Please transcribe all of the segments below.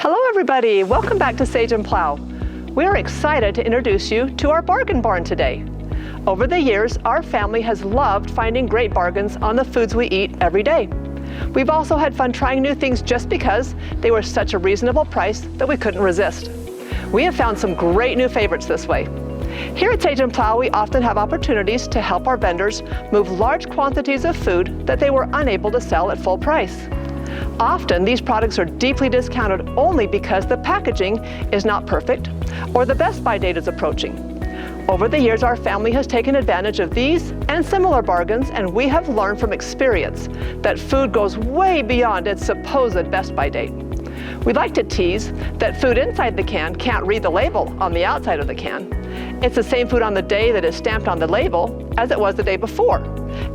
Hello everybody, welcome back to Sage and Plow. We're excited to introduce you to our bargain barn today. Over the years, our family has loved finding great bargains on the foods we eat every day. We've also had fun trying new things just because they were such a reasonable price that we couldn't resist. We have found some great new favorites this way. Here at Sage and Plow, we often have opportunities to help our vendors move large quantities of food that they were unable to sell at full price. Often, these products are deeply discounted only because the packaging is not perfect or the best by date is approaching. Over the years, our family has taken advantage of these and similar bargains, and we have learned from experience that food goes way beyond its supposed best by date. We like to tease that food inside the can can't read the label on the outside of the can. It's the same food on the day that is stamped on the label as it was the day before,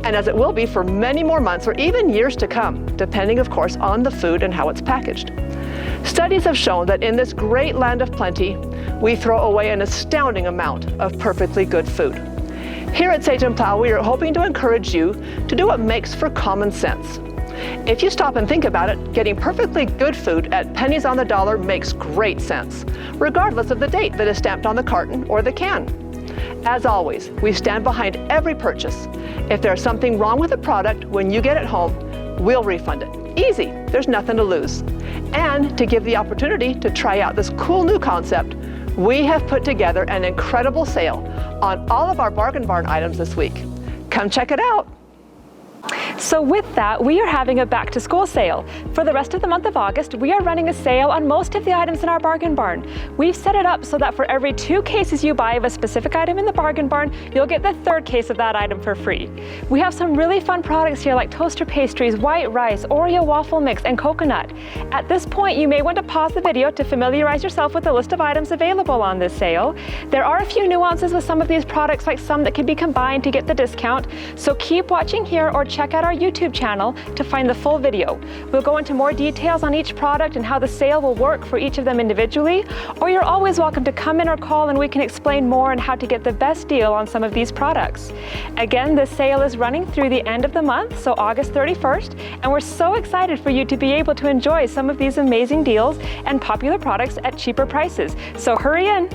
and as it will be for many more months or even years to come, depending of course on the food and how it's packaged. Studies have shown that in this great land of plenty, we throw away an astounding amount of perfectly good food. Here at Sage and Plow, we are hoping to encourage you to do what makes for common sense. If you stop and think about it, getting perfectly good food at pennies on the dollar makes great sense, regardless of the date that is stamped on the carton or the can. As always, we stand behind every purchase. If there's something wrong with the product when you get it home, we'll refund it. Easy, there's nothing to lose. And to give the opportunity to try out this cool new concept, we have put together an incredible sale on all of our Bargain Barn items this week. Come check it out. So with that, we are having a back to school sale. For the rest of the month of August, we are running a sale on most of the items in our Bargain Barn. We've set it up so that for every 2 cases you buy of a specific item in the Bargain Barn, you'll get the 3rd case of that item for free. We have some really fun products here like toaster pastries, white rice, Oreo waffle mix, and coconut. At this point, you may want to pause the video to familiarize yourself with the list of items available on this sale. There are a few nuances with some of these products, like some that can be combined to get the discount, so keep watching here or check out our YouTube channel to find the full video. We'll go into more details on each product and how the sale will work for each of them individually, or you're always welcome to come in or call and we can explain more on how to get the best deal on some of these products. Again, this sale is running through the end of the month, so August 31st, and we're so excited for you to be able to enjoy some of these amazing deals and popular products at cheaper prices. So hurry in.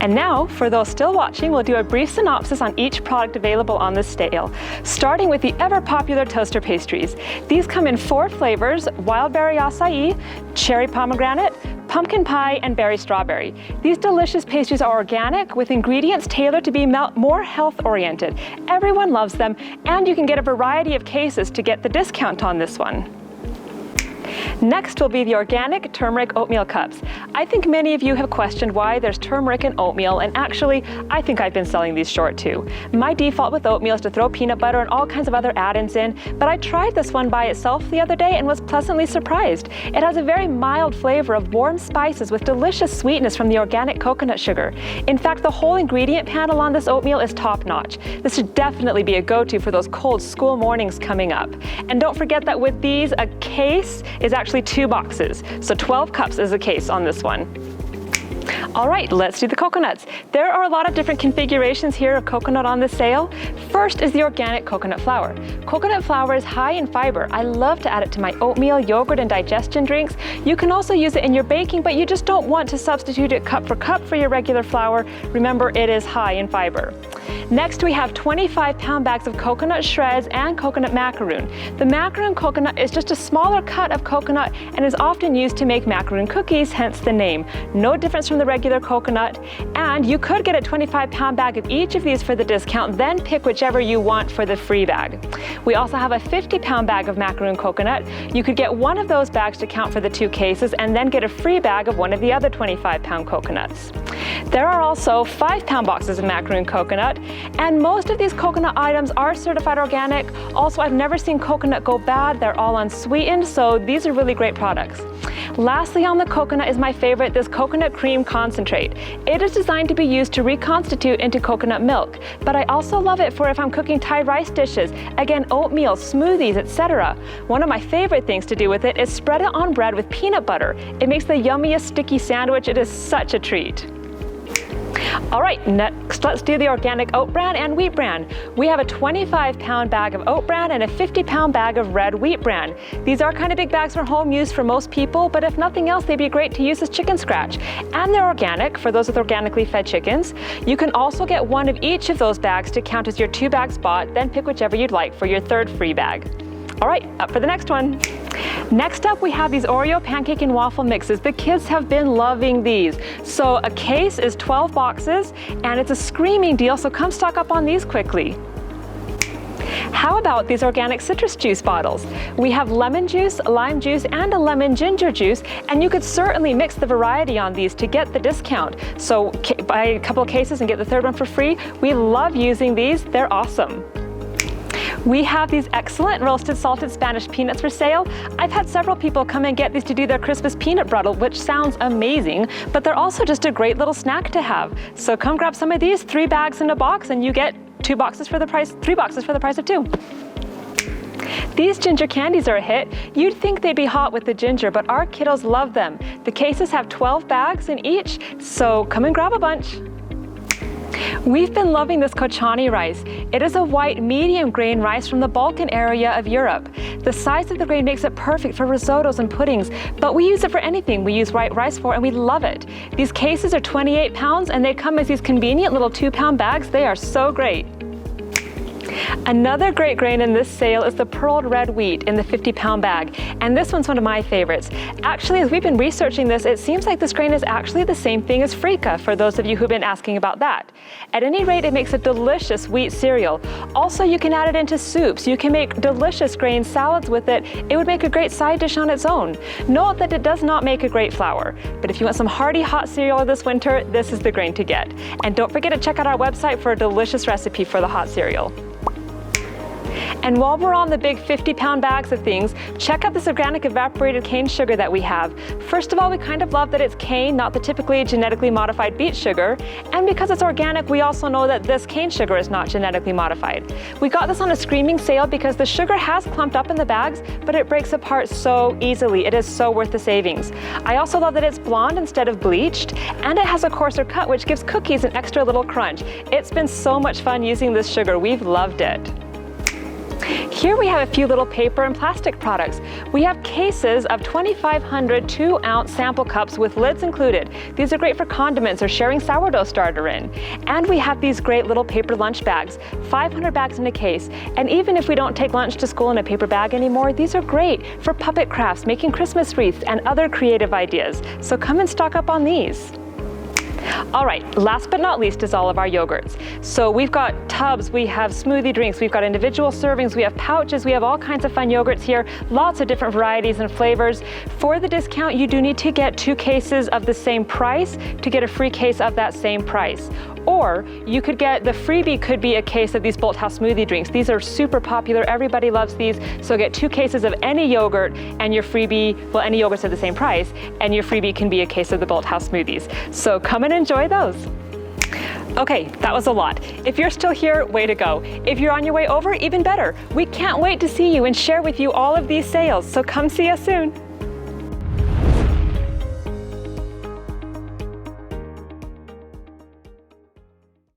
And now, for those still watching, we'll do a brief synopsis on each product available on this sale, starting with the ever-popular toaster pastries. These come in 4 flavors: wild berry acai, cherry pomegranate, pumpkin pie, and berry strawberry. These delicious pastries are organic with ingredients tailored to be more health-oriented. Everyone loves them, and you can get a variety of cases to get the discount on this one. Next will be the organic turmeric oatmeal cups. I think many of you have questioned why there's turmeric in oatmeal, and actually, I think I've been selling these short too. My default with oatmeal is to throw peanut butter and all kinds of other add-ins in, but I tried this one by itself the other day and was pleasantly surprised. It has a very mild flavor of warm spices with delicious sweetness from the organic coconut sugar. In fact, the whole ingredient panel on this oatmeal is top-notch. This should definitely be a go-to for those cold school mornings coming up. And don't forget that with these, a case is actually 2 boxes, so 12 cups is a case on this one. All right, let's do the coconuts. There are a lot of different configurations here of coconut on this sale. First is the organic coconut flour. Coconut flour is high in fiber. I love to add it to my oatmeal, yogurt, and digestion drinks. You can also use it in your baking, but you just don't want to substitute it cup for your regular flour. Remember, it is high in fiber. Next, we have 25-pound bags of coconut shreds and coconut macaroon. The macaroon coconut is just a smaller cut of coconut and is often used to make macaroon cookies, hence the name. No difference from the regular coconut, and you could get a 25-pound bag of each of these for the discount, then pick whichever you want for the free bag. We also have a 50-pound bag of macaroon coconut. You could get one of those bags to count for the 2 cases and then get a free bag of one of the other 25-pound coconuts. There are also 5-pound boxes of macaroon coconut, and most of these coconut items are certified organic. Also, I've never seen coconut go bad. They're all unsweetened, so these are really great products. Lastly on the coconut is my favorite, this coconut cream concentrate. It is designed to be used to reconstitute into coconut milk, but I also love it for if I'm cooking Thai rice dishes, again oatmeal, smoothies, etc. One of my favorite things to do with it is spread it on bread with peanut butter. It makes the yummiest sticky sandwich. It is such a treat. All right, next let's do the organic Oat Bran and Wheat Bran. We have a 25-pound bag of Oat Bran and a 50-pound bag of red Wheat Bran. These are kind of big bags for home use for most people, but if nothing else, they'd be great to use as chicken scratch. And they're organic for those with organically fed chickens. You can also get one of each of those bags to count as your 2 bags bought, then pick whichever you'd like for your 3rd free bag. All right, up for the next one. Next up, we have these Oreo pancake and waffle mixes. The kids have been loving these. So a case is 12 boxes, and it's a screaming deal, so come stock up on these quickly. How about these organic citrus juice bottles? We have lemon juice, lime juice, and a lemon ginger juice, and you could certainly mix the variety on these to get the discount. So buy a couple of cases and get the 3rd one for free. We love using these, they're awesome. We have these excellent roasted salted Spanish peanuts for sale. I've had several people come and get these to do their Christmas peanut brittle, which sounds amazing, but they're also just a great little snack to have. So come grab some of these, 3 bags in a box, and you get 3 boxes for the price of 2. These ginger candies are a hit. You'd think they'd be hot with the ginger, but our kiddos love them. The cases have 12 bags in each, so come and grab a bunch. We've been loving this Kochani rice. It is a white medium grain rice from the Balkan area of Europe. The size of the grain makes it perfect for risottos and puddings, but we use it for anything we use white rice for, and we love it. These cases are 28 pounds and they come as these convenient little 2-pound bags. They are so great. Another great grain in this sale is the pearled red wheat in the 50-pound bag, and this one's one of my favorites. Actually, as we've been researching this, it seems like this grain is actually the same thing as freekeh, for those of you who've been asking about that. At any rate, it makes a delicious wheat cereal. Also, you can add it into soups. You can make delicious grain salads with it. It would make a great side dish on its own. Note that it does not make a great flour, but if you want some hearty hot cereal this winter, this is the grain to get. And don't forget to check out our website for a delicious recipe for the hot cereal. And while we're on the big 50-pound bags of things, check out this organic evaporated cane sugar that we have. First of all, we kind of love that it's cane, not the typically genetically modified beet sugar. And because it's organic, we also know that this cane sugar is not genetically modified. We got this on a screaming sale because the sugar has clumped up in the bags, but it breaks apart so easily. It is so worth the savings. I also love that it's blonde instead of bleached, and it has a coarser cut, which gives cookies an extra little crunch. It's been so much fun using this sugar. We've loved it. Here we have a few little paper and plastic products. We have cases of 2,500 2-ounce sample cups with lids included. These are great for condiments or sharing sourdough starter in. And we have these great little paper lunch bags, 500 bags in a case. And even if we don't take lunch to school in a paper bag anymore, these are great for puppet crafts, making Christmas wreaths, and other creative ideas. So come and stock up on these. All right, last but not least is all of our yogurts. So we've got tubs, we have smoothie drinks, we've got individual servings, we have pouches, we have all kinds of fun yogurts here, lots of different varieties and flavors. For the discount, you do need to get 2 cases of the same price to get a free case of that same price. Or you could get, the freebie could be a case of these Bolthouse smoothie drinks. These are super popular, everybody loves these, so get 2 cases of any yogurt and your freebie, well, any yogurts at the same price, and your freebie can be a case of the Bolthouse smoothies. So come and enjoy those. Okay, that was a lot. If you're still here, way to go. If you're on your way over, even better. We can't wait to see you and share with you all of these sales, so come see us soon.